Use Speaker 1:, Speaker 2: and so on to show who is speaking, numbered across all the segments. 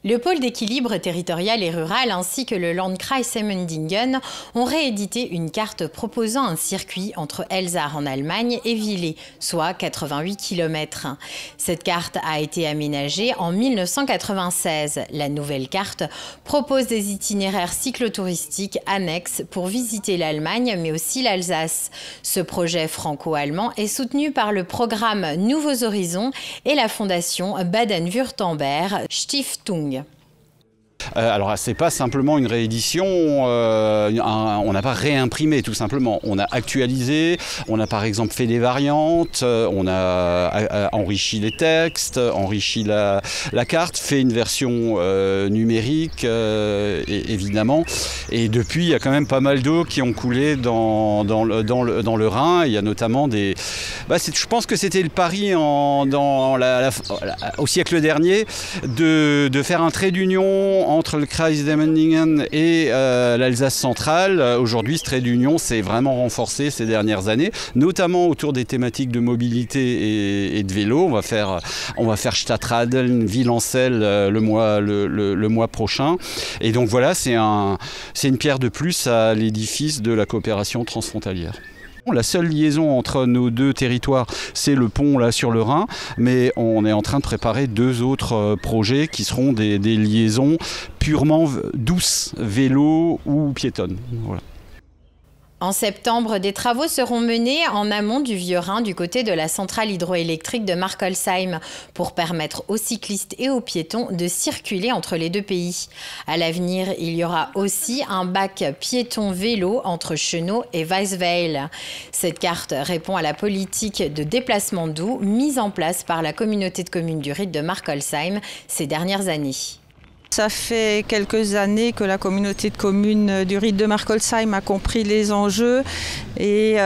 Speaker 1: Le pôle d'équilibre territorial et rural ainsi que le Landkreis Emmendingen ont réédité une carte proposant un circuit entre Elzar en Allemagne et Villers, soit 88 km. Cette carte a été aménagée en 1996. La nouvelle carte propose des itinéraires cyclotouristiques annexes pour visiter l'Allemagne mais aussi l'Alsace. Ce projet franco-allemand est soutenu par le programme Nouveaux Horizons et la fondation Baden-Württemberg Stiftung.
Speaker 2: Alors, c'est pas simplement une réédition, on n'a pas réimprimé tout simplement. On a actualisé, on a par exemple fait des variantes, on a enrichi les textes, enrichi la carte, fait une version numérique évidemment. Et depuis, il y a quand même pas mal d'eau qui ont coulé dans le Rhin. Il y a notamment des... je pense que c'était le pari au siècle dernier de faire un trait d'union entre le Kreis d'Emmendingen et l'Alsace centrale. Aujourd'hui, ce trait d'union s'est vraiment renforcé ces dernières années, notamment autour des thématiques de mobilité et de vélo. On va faire Stadtradeln, Villancel le mois prochain. Et donc voilà, c'est une pierre de plus à l'édifice de la coopération transfrontalière. La seule liaison entre nos deux territoires, c'est le pont là sur le Rhin, mais on est en train de préparer deux autres projets qui seront des liaisons purement douces, vélo ou piétonnes. Voilà.
Speaker 1: En septembre, des travaux seront menés en amont du Vieux-Rhin du côté de la centrale hydroélectrique de Markolsheim pour permettre aux cyclistes et aux piétons de circuler entre les deux pays. À l'avenir, il y aura aussi un bac piéton-vélo entre Chenaux et Weisweil. Cette carte répond à la politique de déplacement doux mise en place par la communauté de communes du Ried de Markolsheim ces dernières années.
Speaker 3: Ça fait quelques années que la communauté de communes du Ried de Markolsheim a compris les enjeux et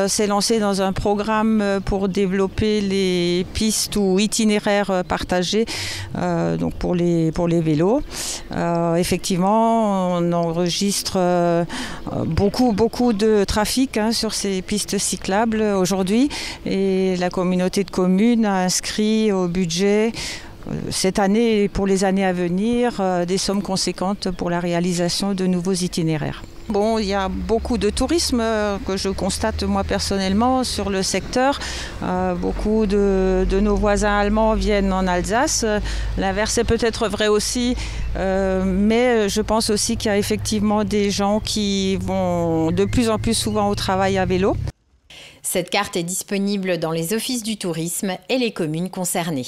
Speaker 3: s'est lancée dans un programme pour développer les pistes ou itinéraires partagés donc pour les vélos. Effectivement, on enregistre beaucoup de trafic sur ces pistes cyclables aujourd'hui et la communauté de communes a inscrit au budget cette année et pour les années à venir, des sommes conséquentes pour la réalisation de nouveaux itinéraires. Bon, il y a beaucoup de tourisme que je constate moi personnellement sur le secteur. Beaucoup de nos voisins allemands viennent en Alsace. L'inverse est peut-être vrai aussi, mais je pense aussi qu'il y a effectivement des gens qui vont de plus en plus souvent au travail à vélo.
Speaker 1: Cette carte est disponible dans les offices du tourisme et les communes concernées.